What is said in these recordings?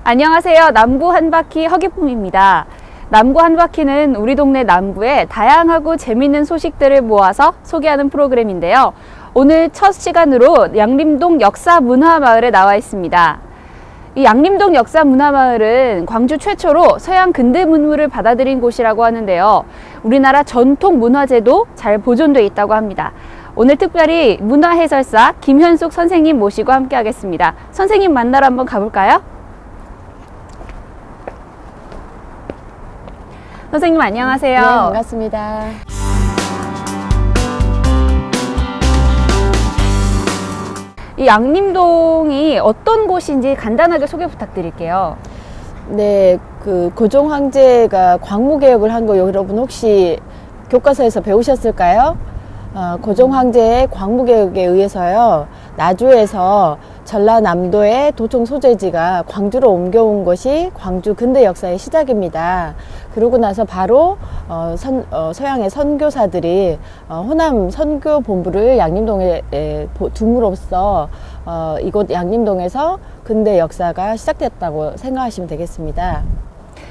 안녕하세요. 남구 한바퀴 허기품입니다. 남구 한바퀴는 우리 동네 남구의 다양하고 재미있는 소식들을 모아서 소개하는 프로그램인데요. 오늘 첫 시간으로 양림동 역사문화마을에 나와 있습니다. 이 양림동 역사문화마을은 광주 최초로 서양 근대문물을 받아들인 곳이라고 하는데요. 우리나라 전통 문화재도 잘 보존되어 있다고 합니다. 오늘 특별히 문화해설사 김현숙 선생님 모시고 함께 하겠습니다. 선생님 만나러 한번 가볼까요? 선생님 안녕하세요. 네, 반갑습니다. 이 양림동이 어떤 곳인지 간단하게 소개 부탁드릴게요. 네, 그 고종 황제가 광무개혁을 한 거 여러분 혹시 교과서에서 배우셨을까요? 고종 황제의 광무개혁에 의해서요, 나주에서 전라남도의 도청 소재지가 광주로 옮겨온 것이 광주 근대 역사의 시작입니다. 그러고 나서 바로 서양의 선교사들이 호남 선교 본부를 양림동에 둠으로써 이곳 양림동에서 근대 역사가 시작됐다고 생각하시면 되겠습니다.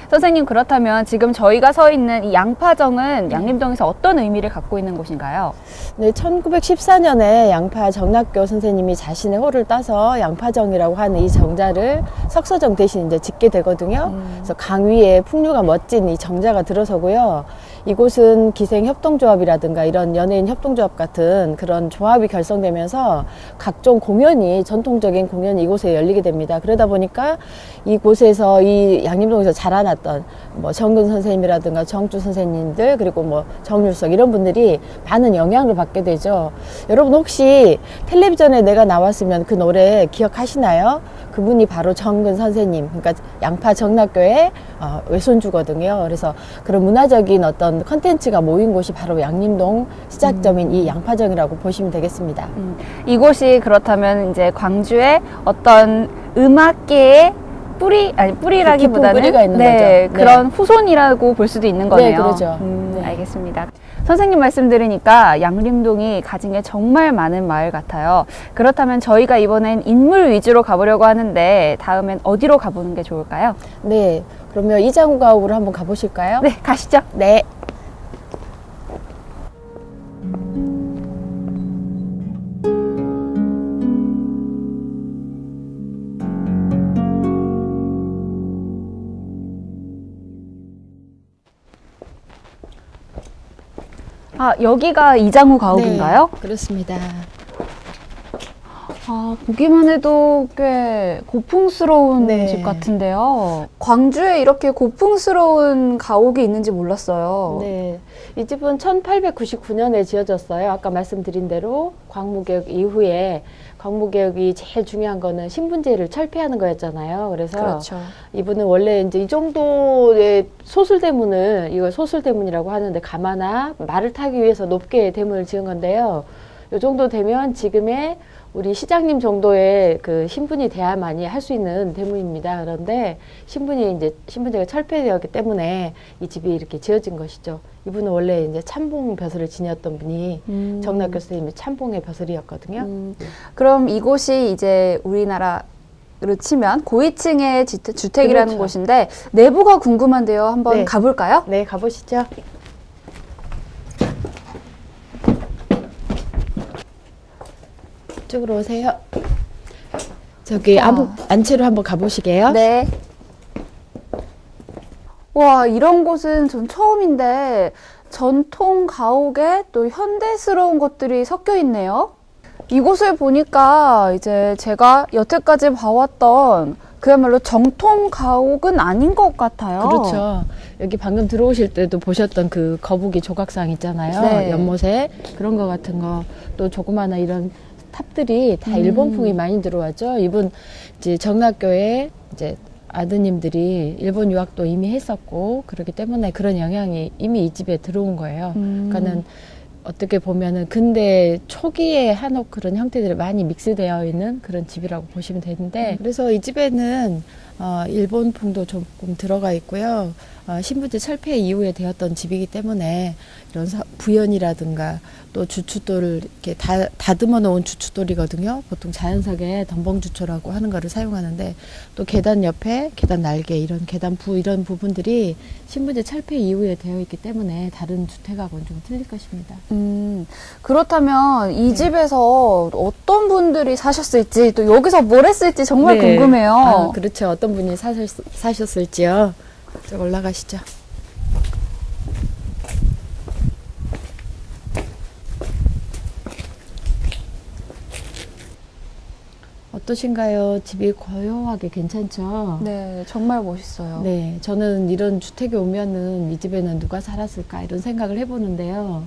선생님, 그렇다면 지금 저희가 서 있는 이 양파정은 양림동에서 어떤 의미를 갖고 있는 곳인가요? 네, 1914년에 양파 정락교 선생님이 자신의 호를 따서 양파정이라고 하는 이 정자를 석서정 대신 이제 짓게 되거든요. 그래서 강 위에 풍류가 멋진 이 정자가 들어서고요. 이곳은 기생협동조합이라든가 이런 연예인 협동조합 같은 그런 조합이 결성되면서 각종 공연이, 전통적인 공연이 이곳에 열리게 됩니다. 그러다 보니까 이곳에서, 이 양림동에서 자라났던 뭐 정근 선생님이라든가 정주 선생님들, 그리고 뭐 정율석 이런 분들이 많은 영향을 받게 되죠. 여러분 혹시 텔레비전에 내가 나왔으면 그 노래 기억하시나요? 그분이 바로 정근 선생님, 그러니까 양파 정락교의 외손주거든요. 그래서 그런 문화적인 어떤 컨텐츠가 모인 곳이 바로 양림동 시작점인 이 양파정이라고 보시면 되겠습니다. 이곳이 그렇다면 이제 광주의 어떤 음악계의 뿌리라기보다는 깊은 뿌리가 있는 네, 거죠. 그런 후손이라고 볼 수도 있는 거네요. 네, 그러죠. 네. 알겠습니다. 선생님 말씀 들으니까 양림동이 가진 게 정말 많은 마을 같아요. 그렇다면 저희가 이번엔 인물 위주로 가보려고 하는데 다음엔 어디로 가보는 게 좋을까요? 네, 그러면 이장우 가옥으로 한번 가보실까요? 네, 가시죠. 네. 아, 여기가 이장우 가옥인가요? 네, 그렇습니다. 아, 보기만 해도 꽤 고풍스러운 네. 집 같은데요. 광주에 이렇게 고풍스러운 가옥이 있는지 몰랐어요. 네, 이 집은 1899년에 지어졌어요. 아까 말씀드린 대로 광무개혁 이후에, 광무개혁이 제일 중요한 거는 신분제를 철폐하는 거였잖아요. 그래서 그렇죠. 이분은 원래 이제 이 정도의 소술대문을, 이걸 소술대문이라고 하는데, 가마나 말을 타기 위해서 높게 대문을 지은 건데요. 이 정도 되면 지금의 우리 시장님 정도의 그 신분이 돼야만이 할 수 있는 대문입니다. 그런데 신분제가 철폐되었기 때문에 이 집이 이렇게 지어진 것이죠. 이분은 원래 이제 참봉 벼슬을 지녔던 분이 정락교 선생님이 참봉의 벼슬이었거든요. 그럼 이곳이 이제 우리나라로 치면 고위층의 주택이라는 그렇죠. 곳인데 내부가 궁금한데요. 한번 네. 가볼까요? 네, 가보시죠. 이쪽으로 오세요. 저기 안채로 한번 가보시게요. 네. 와, 이런 곳은 전 처음인데 전통 가옥에 또 현대스러운 것들이 섞여 있네요. 이곳을 보니까 이제 제가 여태까지 봐왔던 그야말로 정통 가옥은 아닌 것 같아요. 그렇죠. 여기 방금 들어오실 때도 보셨던 그 거북이 조각상 있잖아요. 네. 연못에 그런 거 같은 거, 또 조그마한 이런 탑들이 다 일본풍이 많이 들어왔죠. 이분 이제 정락교에 이제 아드님들이 일본 유학도 이미 했었고, 그렇기 때문에 그런 영향이 이미 이 집에 들어온 거예요. 그러니까는 어떻게 보면은 근대 초기에 한옥 그런 형태들이 많이 믹스되어 있는 그런 집이라고 보시면 되는데, 그래서 이 집에는 일본풍도 조금 들어가 있고요. 신분제 철폐 이후에 되었던 집이기 때문에 이런 부연이라든가 또 주춧돌을 이렇게 다듬어 놓은 주춧돌이거든요. 보통 자연석에 덤벙주초라고 하는 거를 사용하는데, 또 계단 옆에 계단 날개, 이런 계단 이런 부분들이 신분제 철폐 이후에 되어 있기 때문에 다른 주택하고는 좀 틀릴 것입니다. 그렇다면 이 네. 집에서 어떤 분들이 사셨을지, 또 여기서 뭘 했을지 정말 네. 궁금해요. 그렇죠. 어떤 분이 사셨을지요. 저 올라가시죠. 어떠신가요? 집이 고요하게 괜찮죠? 네, 정말 멋있어요. 네, 저는 이런 주택에 오면은 이 집에는 누가 살았을까 이런 생각을 해보는데요.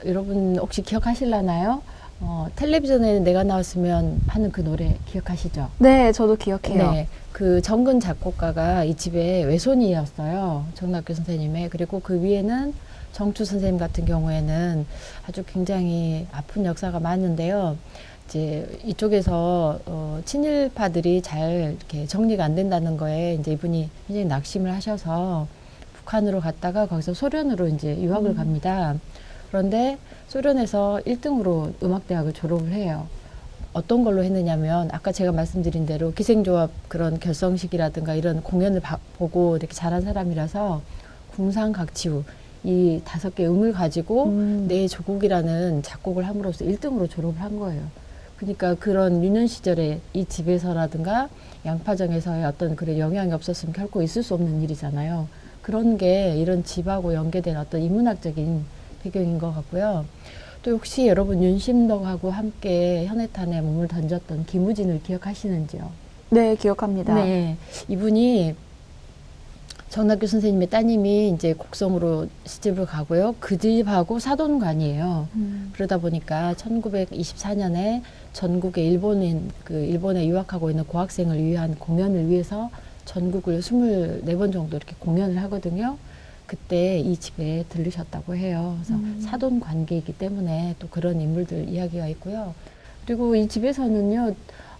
여러분 혹시 기억하실라나요? 텔레비전에 내가 나왔으면 하는 그 노래 기억하시죠? 네, 저도 기억해요. 네, 그 정근 작곡가가 이 집의 외손이었어요. 정낙교 선생님의. 그리고 그 위에는 정추 선생님 같은 경우에는 아주 굉장히 아픈 역사가 많은데요. 이제 이쪽에서 친일파들이 잘 이렇게 정리가 안 된다는 거에 이제 이분이 굉장히 낙심을 하셔서 북한으로 갔다가 거기서 소련으로 이제 유학을 갑니다. 그런데 소련에서 1등으로 음악대학을 졸업을 해요. 어떤 걸로 했느냐면 아까 제가 말씀드린 대로 기생조합 그런 결성식이라든가 이런 공연을 보고 이렇게 잘한 사람이라서 궁상각지우 이 5개 음을 가지고 내 조국이라는 작곡을 함으로써 1등으로 졸업을 한 거예요. 그러니까 그런 유년 시절에 이 집에서라든가 양파정에서의 어떤 그런 영향이 없었으면 결코 있을 수 없는 일이잖아요. 그런 게 이런 집하고 연계된 어떤 인문학적인 배경인 것 같고요. 또 혹시 여러분 윤심덕하고 함께 현해탄에 몸을 던졌던 김우진을 기억하시는지요? 네, 기억합니다. 네, 이분이 정낙교 선생님의 따님이 이제 곡성으로 시집을 가고요. 그 집하고 사돈관이에요. 그러다 보니까 1924년에 전국의 일본에 유학하고 있는 고학생을 위한 공연을 위해서 전국을 24번 정도 이렇게 공연을 하거든요. 그때 이 집에 들르셨다고 해요. 그래서 사돈 관계이기 때문에 또 그런 인물들 이야기가 있고요. 그리고 이 집에서는요,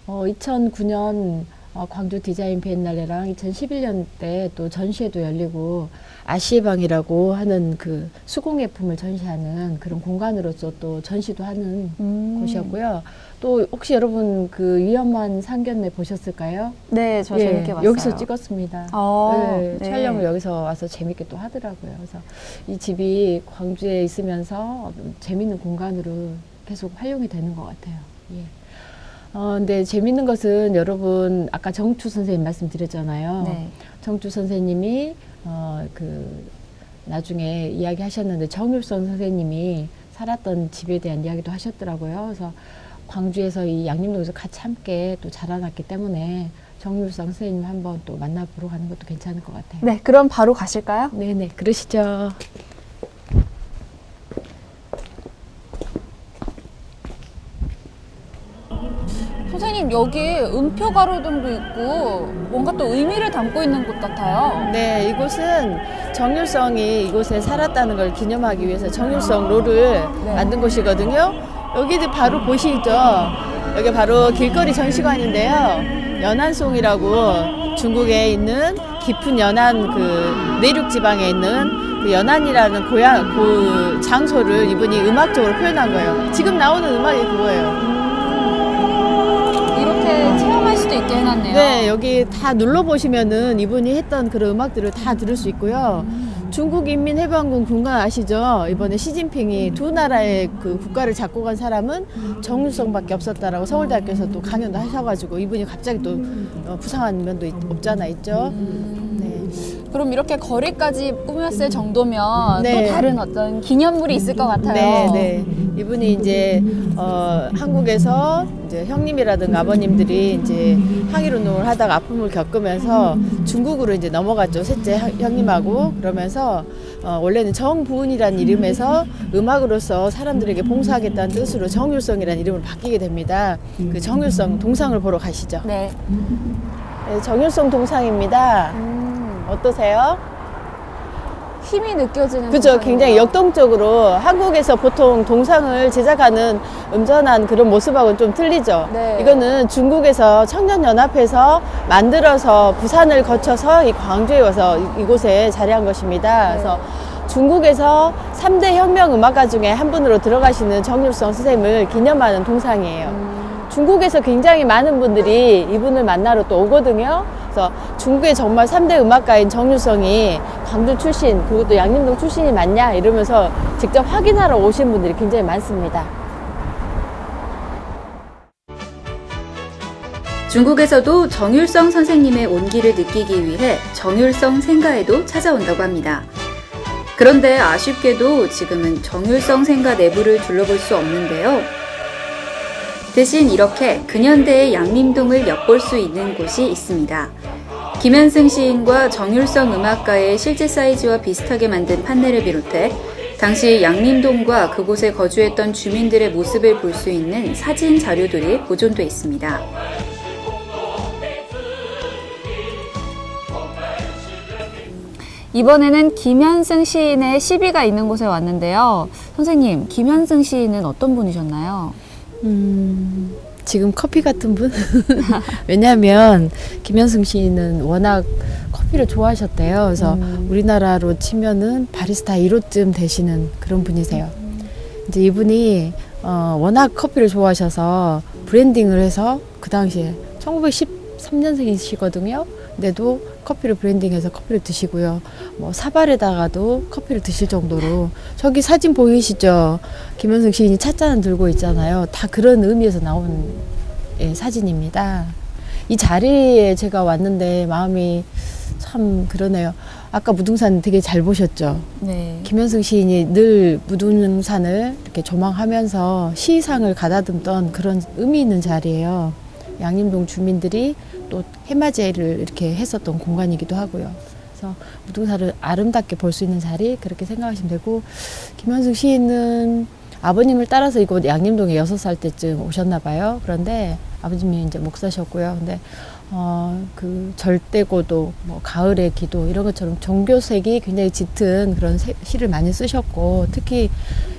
2009년 광주 디자인 비엔날레랑 2011년 때 또 전시회도 열리고 아시에방이라고 하는 그 수공예품을 전시하는 그런 공간으로서 또 전시도 하는 곳이었고요. 또 혹시 여러분 그 위험한 상견례 보셨을까요? 네, 저 재밌게 봤어요. 여기서 찍었습니다. 네, 네. 촬영을 여기서 와서 재밌게 또 하더라고요. 그래서 이 집이 광주에 있으면서 재밌는 공간으로 계속 활용이 되는 것 같아요. 예. 근데 재밌는 것은 여러분 아까 정추 선생님 말씀드렸잖아요. 네. 정추 선생님이 나중에 이야기하셨는데 정율성 선생님이 살았던 집에 대한 이야기도 하셨더라고요. 그래서 광주에서 이 양림동에서 같이 함께 또 자라났기 때문에 정율성 선생님 한번 또 만나보러 가는 것도 괜찮을 것 같아요. 네, 그럼 바로 가실까요? 네네, 그러시죠. 선생님, 여기 음표 가로등도 있고 뭔가 또 의미를 담고 있는 곳 같아요. 네, 이곳은 정율성이 이곳에 살았다는 걸 기념하기 위해서 정율성 롤을 네. 만든 곳이거든요. 여기도 바로 보시죠. 여기 바로 길거리 전시관인데요. 연안송이라고 중국에 있는 깊은 연안 그 내륙 지방에 있는 그 연안이라는 그 장소를 이분이 음악적으로 표현한 거예요. 지금 나오는 음악이 그거예요. 이렇게 체험할 수도 있게 해놨네요. 네, 여기 다 눌러보시면은 이분이 했던 그런 음악들을 다 들을 수 있고요. 중국인민해방군 군관 아시죠? 이번에 시진핑이 두 나라의 그 국가를 잡고 간 사람은 정율성밖에 없었다라고 서울대학교에서 또 강연도 하셔가지고 이분이 갑자기 또 부상한 면도 없잖아 있죠. 네. 그럼 이렇게 거리까지 꾸몄을 정도면 네. 또 다른 어떤 기념물이 있을 것 같아요. 네, 네. 이분이 이제 한국에서 이제 형님이라든가 아버님들이 이제 항일운동을 하다가 아픔을 겪으면서 중국으로 이제 넘어갔죠. 셋째 형님하고. 그러면서 원래는 정부은이라는 이름에서 음악으로서 사람들에게 봉사하겠다는 뜻으로 정율성이라는 이름을 바뀌게 됩니다. 그 정율성 동상을 보러 가시죠. 네. 네, 정율성 동상입니다. 어떠세요? 힘이 느껴지는 그죠. 동상이네요. 굉장히 역동적으로 한국에서 보통 동상을 제작하는 음전한 그런 모습하고는 좀 틀리죠. 네. 이거는 중국에서 청년연합회에서 만들어서 부산을 거쳐서 이 광주에 와서 이곳에 자리한 것입니다. 네. 그래서 중국에서 3대 혁명 음악가 중에 한 분으로 들어가시는 정율성 선생님을 기념하는 동상이에요. 중국에서 굉장히 많은 분들이 이분을 만나러 또 오거든요. 그래서 중국의 정말 3대 음악가인 정율성이 광주 출신, 그리고 또 양림동 출신이 맞냐 이러면서 직접 확인하러 오신 분들이 굉장히 많습니다. 중국에서도 정율성 선생님의 온기를 느끼기 위해 정율성 생가에도 찾아온다고 합니다. 그런데 아쉽게도 지금은 정율성 생가 내부를 둘러볼 수 없는데요. 대신 이렇게 근현대의 양림동을 엿볼 수 있는 곳이 있습니다. 김현승 시인과 정율성 음악가의 실제 사이즈와 비슷하게 만든 판넬을 비롯해 당시 양림동과 그곳에 거주했던 주민들의 모습을 볼 수 있는 사진 자료들이 보존돼 있습니다. 이번에는 김현승 시인의 시비가 있는 곳에 왔는데요. 선생님, 김현승 시인은 어떤 분이셨나요? 지금 커피 같은 분? 왜냐하면 김현승 시인은 워낙 커피를 좋아하셨대요. 그래서 우리나라로 치면은 바리스타 1호쯤 되시는 그런 분이세요. 이제 이분이 워낙 커피를 좋아하셔서 브랜딩을 해서 그 당시에 1913년생이시거든요. 근데도 커피를 브랜딩해서 커피를 드시고요. 뭐 사발에다가도 커피를 드실 정도로 저기 사진 보이시죠? 김현승 시인이 찻잔을 들고 있잖아요. 다 그런 의미에서 나온 사진입니다. 이 자리에 제가 왔는데 마음이 참 그러네요. 아까 무등산 되게 잘 보셨죠? 네. 김현승 시인이 늘 무등산을 이렇게 조망하면서 시상을 가다듬던 그런 의미 있는 자리예요. 양림동 주민들이 또 해맞이를 이렇게 했었던 공간이기도 하고요. 그래서 무등산을 아름답게 볼 수 있는 자리 그렇게 생각하시면 되고, 김현승 시인은 아버님을 따라서 이곳 양림동에 6살 때쯤 오셨나 봐요. 그런데 아버님이 이제 목사셨고요. 근데 그 절대고도, 뭐 가을의 기도 이런 것처럼 종교색이 굉장히 짙은 그런 시를 많이 쓰셨고, 특히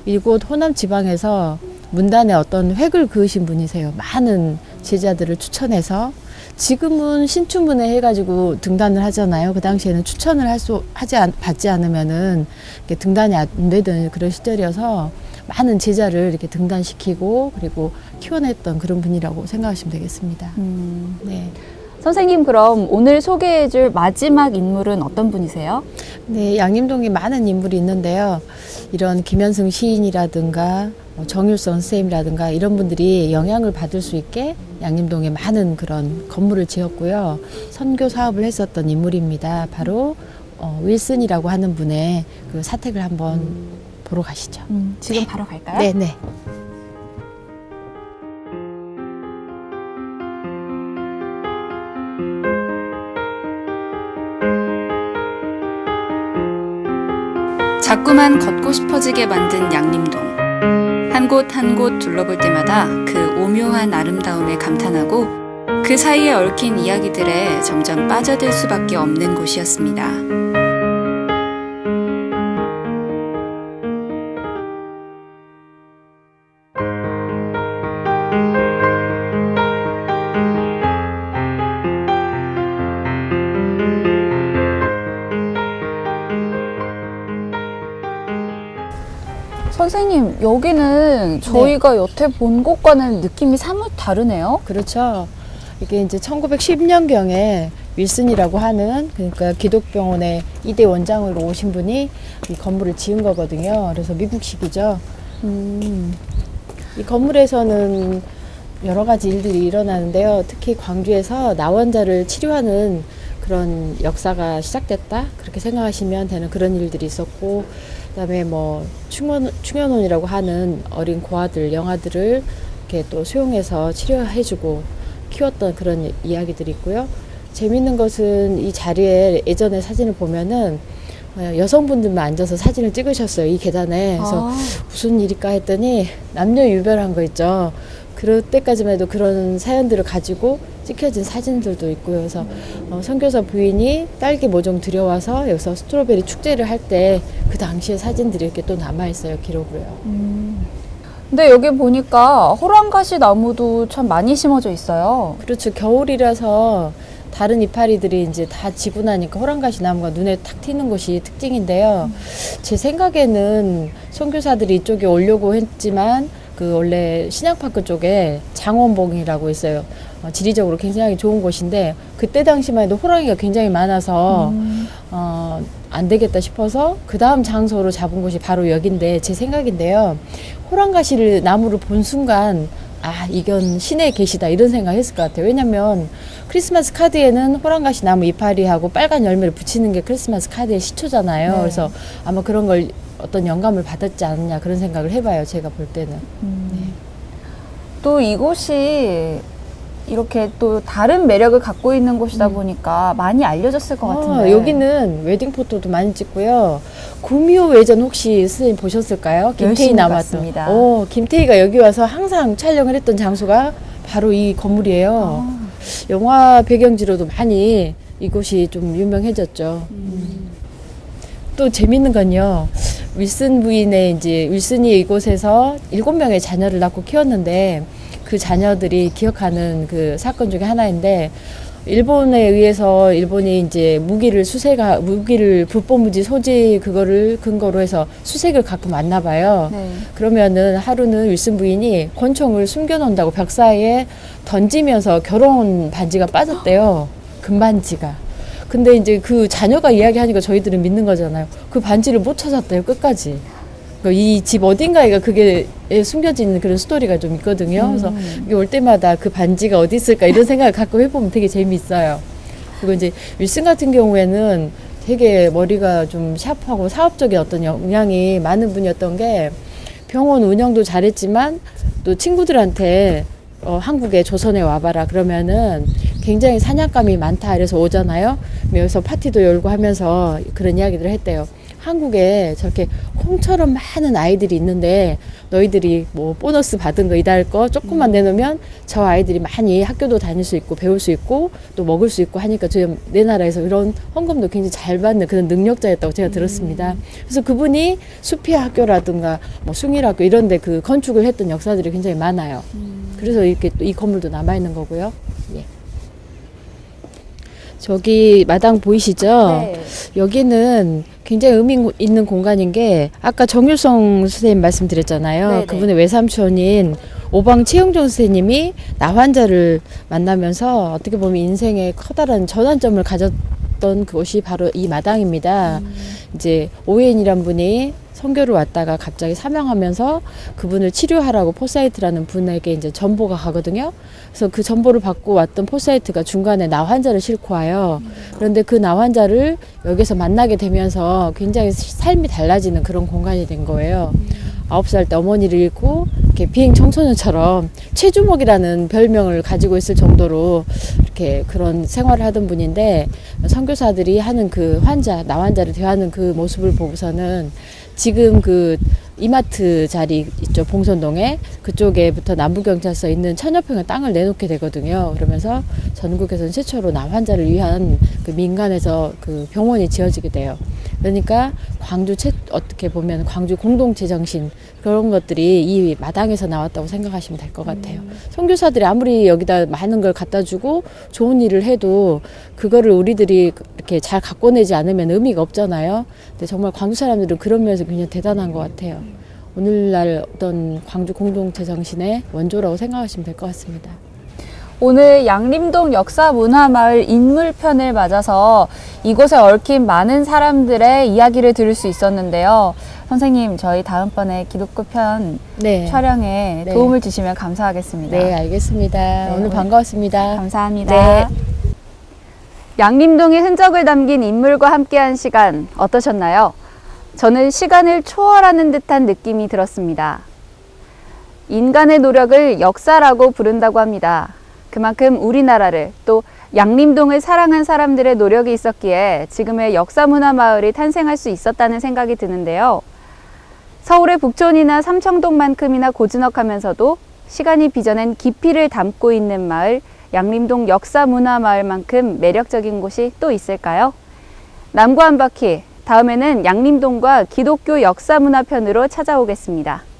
이곳 호남 지방에서 문단에 어떤 획을 그으신 분이세요. 많은 제자들을 추천해서 지금은 신춘문예 해가지고 등단을 하잖아요. 그 당시에는 추천을 받지 않으면은 이렇게 등단이 안 되던 그런 시절이어서 많은 제자를 이렇게 등단시키고 그리고 키워냈던 그런 분이라고 생각하시면 되겠습니다. 네. 선생님, 그럼 오늘 소개해줄 마지막 인물은 어떤 분이세요? 네, 양림동에 많은 인물이 있는데요. 이런 김현승 시인이라든가 정율성 선생님이라든가 이런 분들이 영향을 받을 수 있게 양림동에 많은 그런 건물을 지었고요. 선교 사업을 했었던 인물입니다. 바로 윌슨이라고 하는 분의 그 사택을 한번 보러 가시죠. 지금 바로 갈까요? 네, 네. 자꾸만 걷고 싶어지게 만든 양림동. 한 곳 한 곳 둘러볼 때마다 그 오묘한 아름다움에 감탄하고 그 사이에 얽힌 이야기들에 점점 빠져들 수밖에 없는 곳이었습니다. 선생님, 여기는 저희가 여태 본 곳과는 느낌이 사뭇 다르네요. 그렇죠. 이게 이제 1910년경에 윌슨이라고 하는, 그러니까 기독병원의 2대 원장으로 오신 분이 이 건물을 지은 거거든요. 그래서 미국식이죠. 이 건물에서는 여러 가지 일들이 일어나는데요. 특히 광주에서 나원자를 치료하는 그런 역사가 시작됐다, 그렇게 생각하시면 되는 그런 일들이 있었고, 그다음에 뭐 충현원이라고 하는 어린 고아들, 영아들을 이렇게 또 수용해서 치료해주고 키웠던 그런 이야기들이 있고요. 재밌는 것은 이 자리에 예전에 사진을 보면은 여성분들만 앉아서 사진을 찍으셨어요, 이 계단에. 그래서 무슨 일일까 했더니 남녀 유별한 거 있죠. 그럴 때까지만 해도 그런 사연들을 가지고 찍혀진 사진들도 있고요. 그래서 선교사 부인이 딸기 모종 들여와서 여기서 스트로베리 축제를 할 때 그 당시의 사진들이 이렇게 또 남아있어요. 기록으로요. 근데 여기 보니까 호랑가시 나무도 참 많이 심어져 있어요. 그렇죠. 겨울이라서 다른 이파리들이 이제 다 지고 나니까 호랑가시 나무가 눈에 탁 튀는 곳이 특징인데요. 제 생각에는 선교사들이 이쪽에 오려고 했지만 그 원래 신약파크 쪽에 장원봉이라고 있어요. 지리적으로 굉장히 좋은 곳인데 그때 당시만 해도 호랑이가 굉장히 많아서 안 되겠다 싶어서 그 다음 장소로 잡은 곳이 바로 여긴데 제 생각인데요. 호랑가시를 나무를 본 순간 아 이건 신의 계시다 이런 생각했을 것 같아요. 왜냐면 크리스마스 카드에는 호랑가시 나무 이파리하고 빨간 열매를 붙이는 게 크리스마스 카드의 시초잖아요. 네. 그래서 아마 그런 걸 어떤 영감을 받았지 않느냐 그런 생각을 해봐요. 제가 볼 때는. 또 이곳이 이렇게 또 다른 매력을 갖고 있는 곳이다 보니까 많이 알려졌을 것 같은데. 여기는 웨딩 포토도 많이 찍고요. 구미호 외전 혹시 선생님 보셨을까요? 김태희 열심히 남았던. 봤습니다. 김태희가 여기 와서 항상 촬영을 했던 장소가 바로 이 건물이에요. 영화 배경지로도 많이 이곳이 좀 유명해졌죠. 또 재밌는 건요. 윌슨 부인의 이제 윌슨이 이곳에서 7명의 자녀를 낳고 키웠는데 그 자녀들이 기억하는 그 사건 중에 하나인데 일본에 의해서 일본이 이제 무기를 불법무지 소지 그거를 근거로 해서 수색을 가끔 왔나 봐요. 네. 그러면은 하루는 윌슨 부인이 권총을 숨겨놓는다고 벽 사이에 던지면서 결혼 반지가 빠졌대요. 금반지가. 근데 이제 그 자녀가 이야기하니까 저희들은 믿는 거잖아요. 그 반지를 못 찾았대요, 끝까지. 이 집 어딘가에가 그게 숨겨진 그런 스토리가 좀 있거든요. 그래서 여기 올 때마다 그 반지가 어디 있을까 이런 생각을 가끔 해보면 되게 재미있어요. 그리고 이제 윌슨 같은 경우에는 되게 머리가 좀 샤프하고 사업적인 어떤 역량이 많은 분이었던 게 병원 운영도 잘했지만 또 친구들한테 한국에 조선에 와봐라 그러면은 굉장히 사냥감이 많다 이래서 오잖아요. 여기서 파티도 열고 하면서 그런 이야기들을 했대요. 한국에 저렇게 콩처럼 많은 아이들이 있는데 너희들이 뭐 보너스 받은 거 이달 거 조금만 내놓으면 저 아이들이 많이 학교도 다닐 수 있고 배울 수 있고 또 먹을 수 있고 하니까 내 나라에서 이런 헌금도 굉장히 잘 받는 그런 능력자였다고 제가 들었습니다. 그래서 그분이 수피아 학교라든가 뭐 숭일학교 이런 데 그 건축을 했던 역사들이 굉장히 많아요. 그래서 이렇게 또 이 건물도 남아있는 거고요. 예. 저기 마당 보이시죠? 네. 여기는 굉장히 의미 있는 공간인 게 아까 정율성 선생님 말씀드렸잖아요. 네네. 그분의 외삼촌인 오방 최영종 선생님이 나 환자를 만나면서 어떻게 보면 인생의 커다란 전환점을 가졌던 그곳이 바로 이 마당입니다. 이제 오웬이란 분이 선교를 왔다가 갑자기 사명하면서 그분을 치료하라고 포사이트라는 분에게 이제 전보가 가거든요. 그래서 그 전보를 받고 왔던 포사이트가 중간에 나 환자를 싣고 와요. 그런데 그 나 환자를 여기서 만나게 되면서 굉장히 삶이 달라지는 그런 공간이 된 거예요. 9살 때 어머니를 잃고 이렇게 비행 청소년처럼 최주목이라는 별명을 가지고 있을 정도로 이렇게 그런 생활을 하던 분인데 선교사들이 하는 그 나 환자를 대하는 그 모습을 보고서는 지금 그 이마트 자리 있죠, 봉선동에 그쪽에부터 남부경찰서 있는 1000여 평의 땅을 내놓게 되거든요. 그러면서 전국에서는 최초로 나 환자를 위한 그 민간에서 그 병원이 지어지게 돼요. 그러니까 어떻게 보면 광주 공동체 정신 그런 것들이 이 마당에서 나왔다고 생각하시면 될 것 같아요. 선교사들이 아무리 여기다 많은 걸 갖다 주고 좋은 일을 해도 그거를 우리들이 이렇게 잘 갖고 내지 않으면 의미가 없잖아요. 근데 정말 광주 사람들은 그런 면에서 굉장히 대단한 것 같아요. 오늘날 어떤 광주 공동체 정신의 원조라고 생각하시면 될 것 같습니다. 오늘 양림동 역사문화마을 인물편을 맞아서 이곳에 얽힌 많은 사람들의 이야기를 들을 수 있었는데요. 선생님, 저희 다음번에 기독교 편 네. 촬영에 네. 도움을 주시면 감사하겠습니다. 네, 알겠습니다. 오늘 반가웠습니다. 감사합니다. 네. 양림동의 흔적을 담긴 인물과 함께한 시간 어떠셨나요? 저는 시간을 초월하는 듯한 느낌이 들었습니다. 인간의 노력을 역사라고 부른다고 합니다. 그만큼 우리나라를 또 양림동을 사랑한 사람들의 노력이 있었기에 지금의 역사문화마을이 탄생할 수 있었다는 생각이 드는데요. 서울의 북촌이나 삼청동만큼이나 고즈넉하면서도 시간이 빚어낸 깊이를 담고 있는 마을 양림동 역사문화마을만큼 매력적인 곳이 또 있을까요? 남구 한 바퀴, 다음에는 양림동과 기독교 역사문화편으로 찾아오겠습니다.